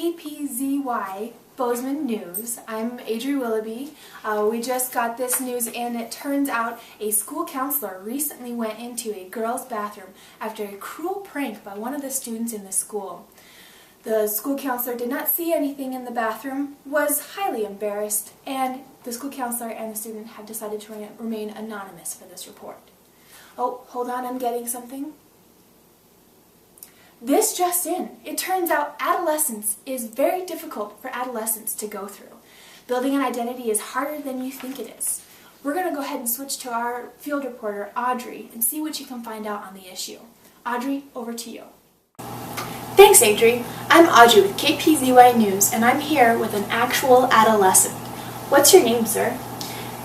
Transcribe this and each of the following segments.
KPZY Bozeman News. I'm Adri Willoughby. We just got this news in. It turns out a school counselor recently went into a girl's bathroom after a cruel prank by one of the students in the school. The school counselor did not see anything in the bathroom, was highly embarrassed, and the school counselor and the student have decided to remain anonymous for this report. Oh, hold on, I'm getting something. This just in. It turns out adolescence is very difficult for adolescents to go through. Building an identity is harder than you think it is. We're going to go ahead and switch to our field reporter, Audrey, and see what she can find out on the issue. Audrey, over to you. Thanks, Adri. I'm Audrey with KPZY News, and I'm here with an actual adolescent. What's your name, sir?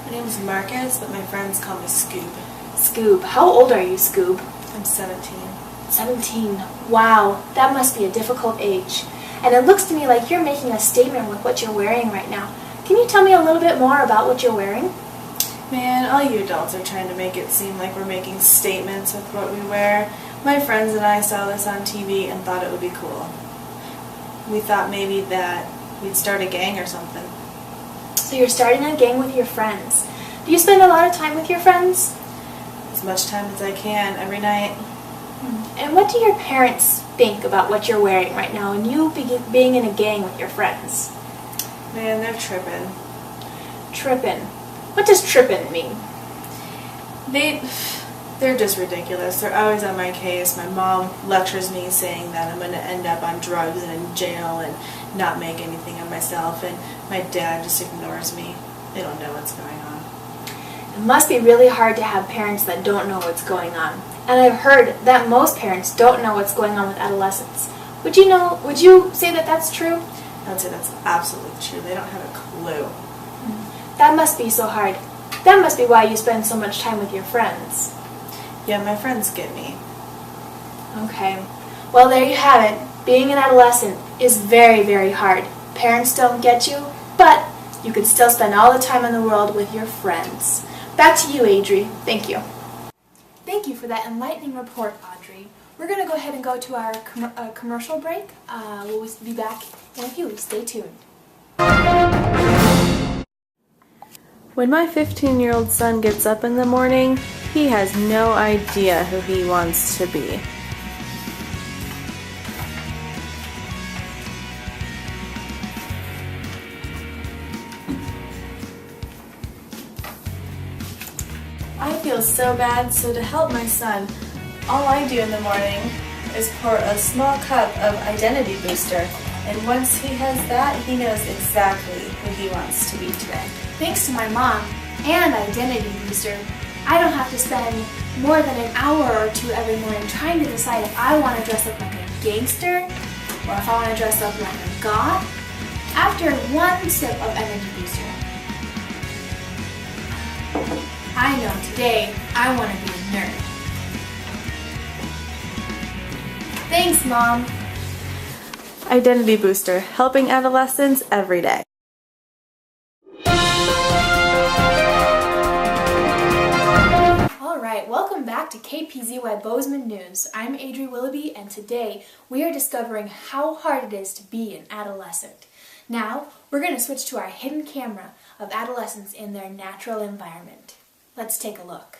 My name is Marcus, but my friends call me Scoob. Scoob. How old are you, Scoob? I'm 17. 17. Wow, that must be a difficult age. And it looks to me like you're making a statement with what you're wearing right now. Can you tell me a little bit more about what you're wearing? Man, all you adults are trying to make it seem like we're making statements with what we wear. My friends and I saw this on TV and thought it would be cool. We thought maybe that we'd start a gang or something. So you're starting a gang with your friends. Do you spend a lot of time with your friends? As much time as I can, every night. And what do your parents think about what you're wearing right now and you being in a gang with your friends? Man, they're tripping. Trippin'. What does trippin' mean? They're just ridiculous. They're always on my case. My mom lectures me saying that I'm going to end up on drugs and in jail and not make anything of myself. And my dad just ignores me. They don't know what's going on. It must be really hard to have parents that don't know what's going on. And I've heard that most parents don't know what's going on with adolescents. Would you say that that's true? I would say that's absolutely true. They don't have a clue. That must be so hard. That must be why you spend so much time with your friends. Yeah, my friends get me. Okay. Well, there you have it. Being an adolescent is very, very hard. Parents don't get you, but you can still spend all the time in the world with your friends. Back to you, Adri. Thank you. Thank you for that enlightening report, Audrey. We're going to go ahead and go to our commercial break. We'll be back in a few. Stay tuned. When my 15-year-old son gets up in the morning, he has no idea who he wants to be. I feel so bad, so to help my son, all I do in the morning is pour a small cup of Identity Booster, and once he has that, he knows exactly who he wants to be today. Thanks to my mom and Identity Booster, I don't have to spend more than an hour or two every morning trying to decide if I want to dress up like a gangster or if I want to dress up like a goth. After one sip of Energy Booster, I know today I want to be a nerd. Thanks, Mom. Identity Booster, helping adolescents every day. Alright, welcome back to KPZY Bozeman News. I'm Adri Willoughby, and today we are discovering how hard it is to be an adolescent. Now, we're going to switch to our hidden camera of adolescents in their natural environment. Let's take a look.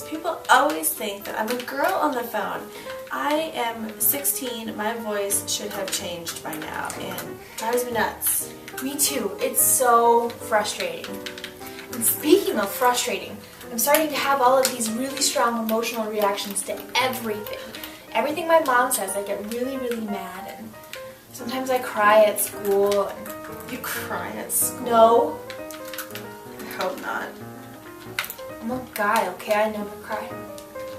People always think that I'm a girl on the phone. I am 16, my voice should have changed by now, and drives me nuts. Me too. It's so frustrating. And speaking of frustrating, I'm starting to have all of these really strong emotional reactions to everything. Everything my mom says, I get really, really mad, and sometimes I cry at school. And You cry at school? no, I hope not. I'm a guy, okay? I never cry.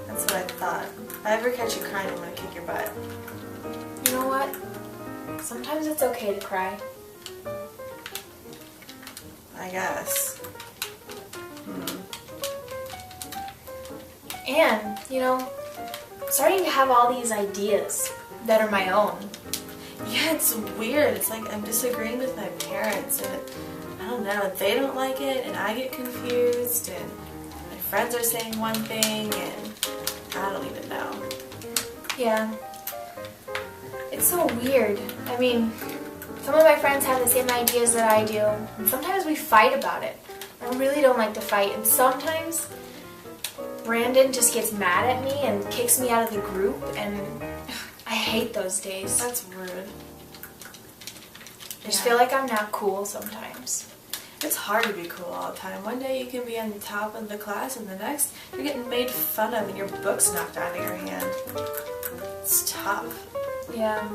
That's what I thought. If I ever catch you crying, I'm gonna kick your butt. You know what? Sometimes it's okay to cry. I guess. And, I'm starting to have all these ideas that are my own. Yeah, it's weird. It's like I'm disagreeing with my parents, and I don't know, they don't like it, and I get confused, and my friends are saying one thing, and I don't even know. Yeah. It's so weird. I mean, some of my friends have the same ideas that I do, and sometimes we fight about it. I really don't like to fight, and sometimes Brandon just gets mad at me and kicks me out of the group, and I hate those days. That's rude. I just feel like I'm not cool sometimes. It's hard to be cool all the time. One day you can be on the top of the class, and the next you're getting made fun of and your book's knocked out of your hand. It's tough. Yeah.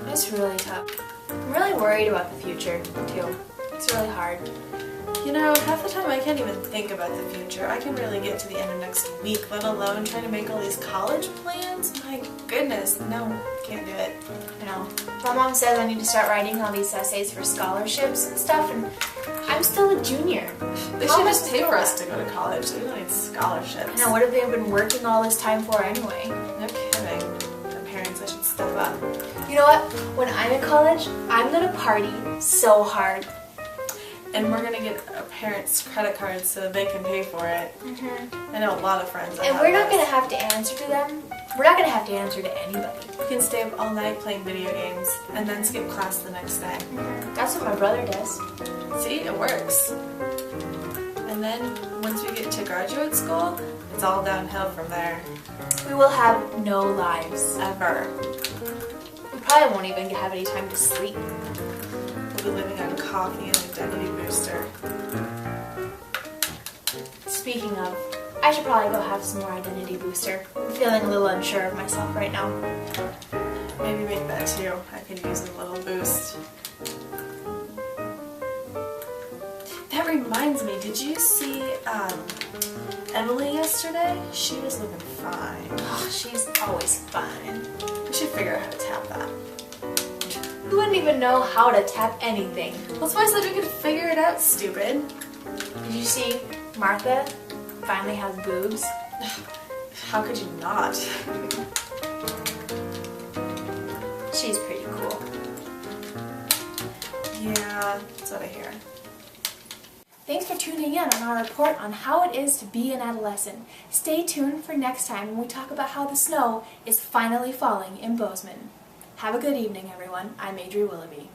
It's really tough. I'm really worried about the future, too. It's really hard. You know, half the time I can't even think about the future. I can really get to the end of next week, let alone trying to make all these college plans. My goodness, no, can't do it. I know. My mom says I need to start writing all these essays for scholarships and stuff, and I'm still a junior. They should just pay for us to go to college, so we don't need scholarships. I know, what have they been working all this time for anyway? No kidding. The parents, I should step up. You know what? When I'm in college, I'm gonna party so hard. And we're gonna get our parents' credit cards so that they can pay for it. I know a lot of friends that And have we're not this. gonna have to answer to them. We're not gonna have to answer to anybody. We can stay up all night playing video games and then skip class the next day. That's what my brother does. See, it works. And then once we get to graduate school, it's all downhill from there. We will have no lives. Ever. We probably won't even have any time to sleep. We'll be living on coffee and identity booster. Speaking of, I should probably go have some more identity booster. I'm feeling a little unsure of myself right now. Maybe make that too. I could use a little boost. That reminds me, did you see Emily yesterday? She was looking fine. Oh, she's always fine. We should figure out how to tap that. We wouldn't even know how to tap anything. Well, that's why I said we could figure it out, stupid. Did you see Martha finally has boobs? How could you not? She's pretty cool. Yeah, that's what I hear. Thanks for tuning in on our report on how it is to be an adolescent. Stay tuned for next time when we talk about how the snow is finally falling in Bozeman. Have a good evening, everyone. I'm Adri Willoughby.